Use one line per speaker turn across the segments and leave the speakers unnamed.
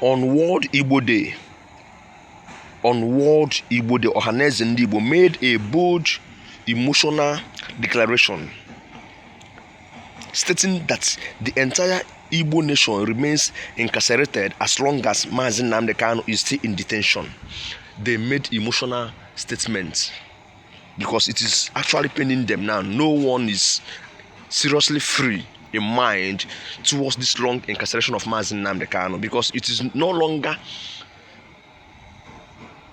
On World Igbo Day, Ohanaeze Ndigbo made a bold, emotional declaration stating that the entire Igbo nation remains incarcerated as long as Mazi Nnamdi Kanu is still in detention. They made emotional statements because it is actually paining them now. No one is seriously free in mind towards this long incarceration of Mazi Nnamdi Kanu, because it is no longer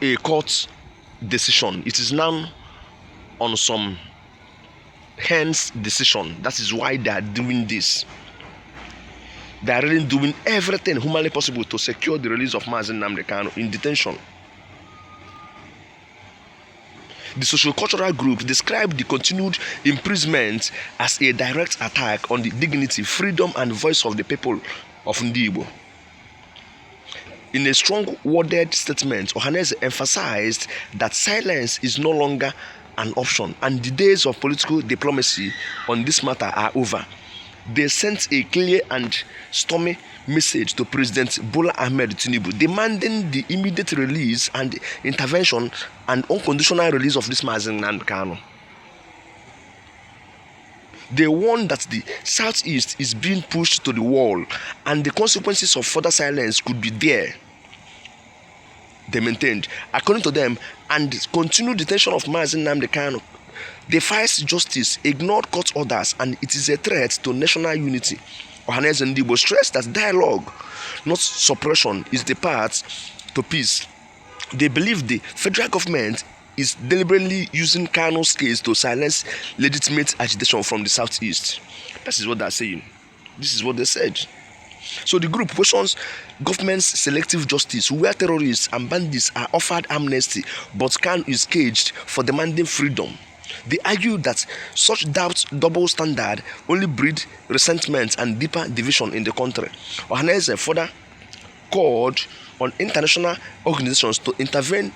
a court decision. It is now on some hands decision. That is why they are doing this. They are really doing everything humanly possible to secure the release of Mazi Nnamdi Kanu in detention. The socio-cultural group described the continued imprisonment as a direct attack on the dignity, freedom, and voice of the people of Ndigbo. In a strong-worded statement, Ohanaeze emphasized that silence is no longer an option and the days of political diplomacy on this matter are over. They sent a clear and stormy message to President Bola Ahmed Tinubu demanding the immediate release and intervention and unconditional release of this Mazi Nnamdi Kanu. They warned that the Southeast is being pushed to the wall and the consequences of further silence could be there. They maintained, according to them, and continued detention of Mazi Nnamdi Kanu defies justice, ignored court orders, and it is a threat to national unity. Ohanaeze Ndigbo stressed that dialogue, not suppression, is the path to peace. They believe the federal government is deliberately using Kanu's case to silence legitimate agitation from the Southeast. That is what they are saying. This is what they said. So the group questions government's selective justice, where terrorists and bandits are offered amnesty, but Kanu is caged for demanding freedom. They argue that such double standard only breed resentment and deeper division in the country. Ohanaeze further called on international organizations to intervene.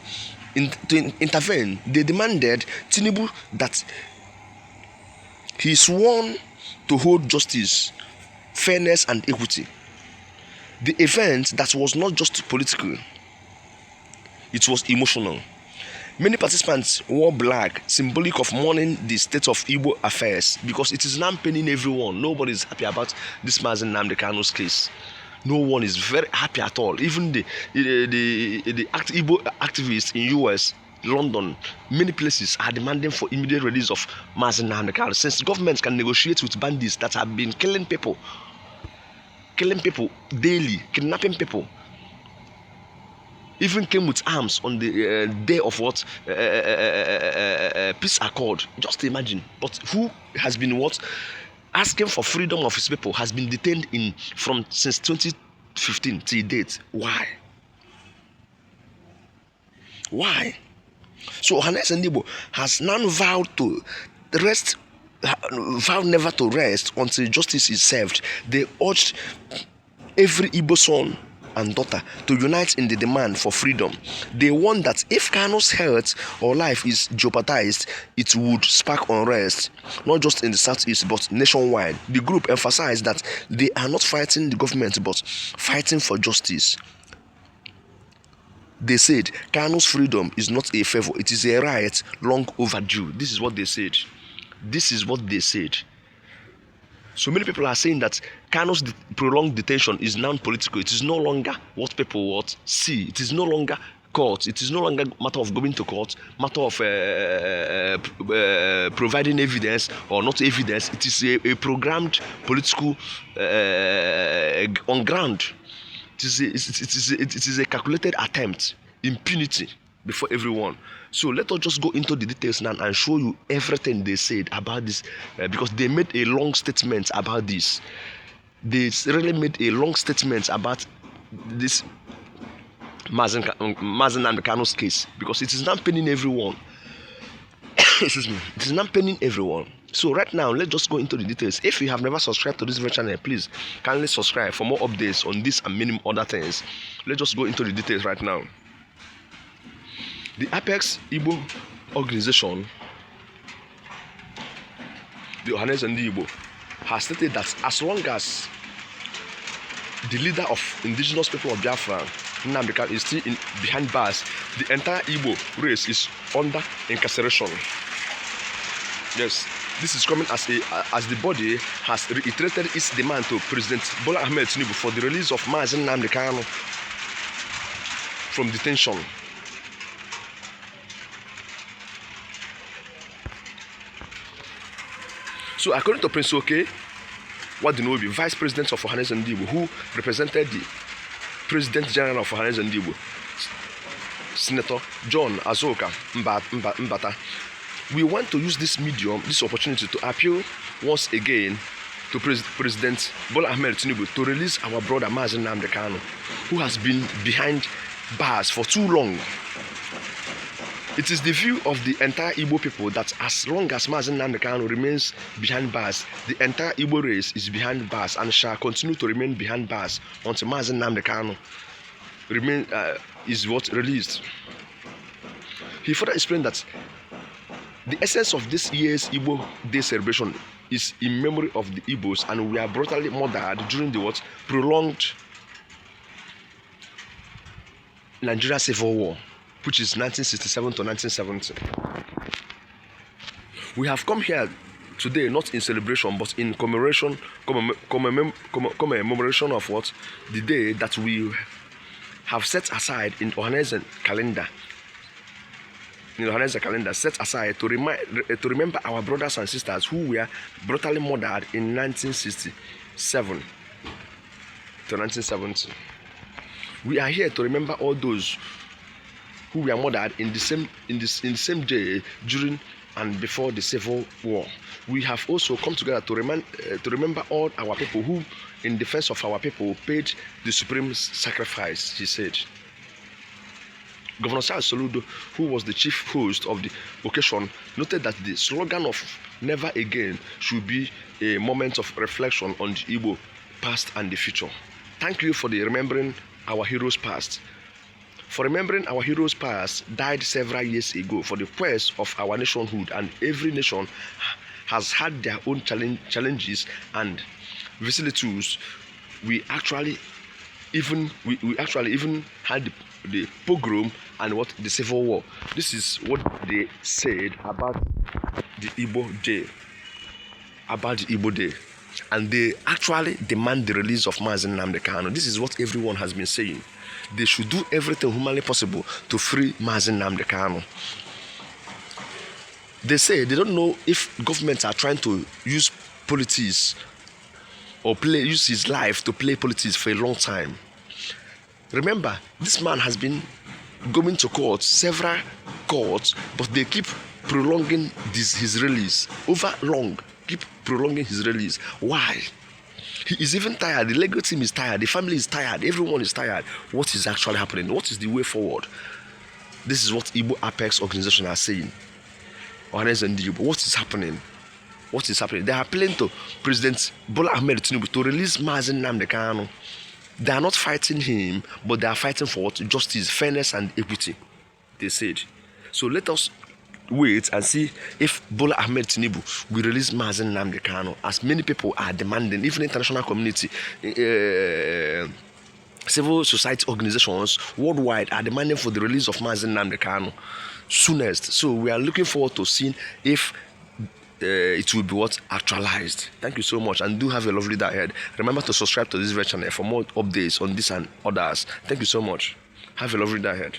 They demanded Tinubu that he is sworn to hold justice, fairness, and equity. The event that was not just political, it was emotional. Many participants wore black, symbolic of mourning the state of Igbo affairs, because it is now paining everyone. Nobody is happy about this Mazi Nnamdi Kanu's case. No one is very happy at all. Even the Igbo activists in US, London, many places are demanding for immediate release of Mazi Nnamdi Kanu, since governments can negotiate with bandits that have been killing people daily, kidnapping people. Even came with arms on the day of what peace accord. Just imagine. But who has been asking for freedom of his people has been detained since 2015 till date. Why? So Ohanaeze Ndigbo has now vowed never to rest until justice is served. They urged every Igbo son and daughter to unite in the demand for freedom. They warned that if Kanu's health or life is jeopardized, it would spark unrest, not just in the Southeast but nationwide. The group emphasized that they are not fighting the government but fighting for justice. They said Kanu's freedom is not a favor, it is a right long overdue. This is what they said. So many people are saying that Kanu's prolonged detention is non-political. It is no longer what people see. It is no longer court. It is no longer matter of going to court, matter of providing evidence or not evidence. It is a programmed political on ground. It is a calculated attempt, impunity before everyone. So let us just go into the details now and show you everything they said about this, because they made a long statement about this. They really made a long statement about this Mazi Nnamdi Kanu's case, because it is now paining everyone. Excuse me. It is now paining everyone. So right now, let's just go into the details. If you have never subscribed to this very channel, please kindly subscribe for more updates on this and many other things. Let's just go into the details right now. The Apex Igbo organization, the Ohanaeze Ndigbo, has stated that as long as the leader of indigenous people of Biafra, Nnamdi Kanu, is still behind bars. The entire Igbo race is under incarceration. Yes, this is coming as the body has reiterated its demand to President Bola Ahmed Tinubu for the release of Mazi Nnamdi Kanu from detention. So according to Prince Oke Wadinobi, Vice President of OHANEZE Ndigbo, who represented the President General of OHANEZE Ndigbo, Senator John Azoka Mbata, we want to use this medium, this opportunity, to appeal once again to President Bola Ahmed Tinubu to release our brother Mazi Nnamdi Kanu, who has been behind bars for too long. It is the view of the entire Igbo people that as long as Mazi Nnamdi Kanu remains behind bars, the entire Igbo race is behind bars and shall continue to remain behind bars until Mazi Nnamdi Kanu is released. He further explained that the essence of this year's Igbo Day celebration is in memory of the Igbos, and we are brutally murdered during the prolonged Nigeria Civil War, which is 1967 to 1970. We have come here today not in celebration but in commemoration of the day that we have set aside in OHANEZE calendar. In the OHANEZE calendar, set aside to remember our brothers and sisters who were brutally murdered in 1967 to 1970. We are here to remember all those who were murdered in the same day during and before the Civil War. We have also come together to remember all our people who, in defense of our people, paid the supreme sacrifice, he said. Governor Charles Soludo, who was the chief host of the occasion, noted that the slogan of "Never Again" should be a moment of reflection on the Igbo past and the future. Thank you for remembering our heroes past. For remembering our heroes past died several years ago for the quest of our nationhood, and every nation has had their own challenges and vicissitudes. We actually even had the pogrom and the Civil War. This is what they said about the Igbo Day. And they actually demand the release of Mazi Nnamdi Kanu. This is what everyone has been saying. They should do everything humanly possible to free Mazi Nnamdi Kanu. They say they don't know if governments are trying to use politics or use his life to play politics for a long time. Remember, this man has been going to court, several courts, but they keep prolonging his release over long. Keep prolonging his release. Why? He is even tired. The legal team is tired. The family is tired. Everyone is tired. What is actually happening? What is the way forward? This is what Igbo Apex organization are saying. Ohanaeze Ndigbo, what is happening? What is happening? They are appealing to President Bola Ahmed Tinubu to release Mazi Nnamdi Kanu. They are not fighting him, but they are fighting for justice, fairness, and equity, they said. So let us wait and see if Bola Ahmed Tinubu will release Mazi Nnamdi Kanu, as many people are demanding, even international community, civil society organizations worldwide are demanding for the release of Mazi Nnamdi Kanu soonest. So we are looking forward to seeing if it will be actualized. Thank you so much, and do have a lovely day ahead. Remember to subscribe to this channel for more updates on this and others. Thank you so much. Have a lovely day ahead.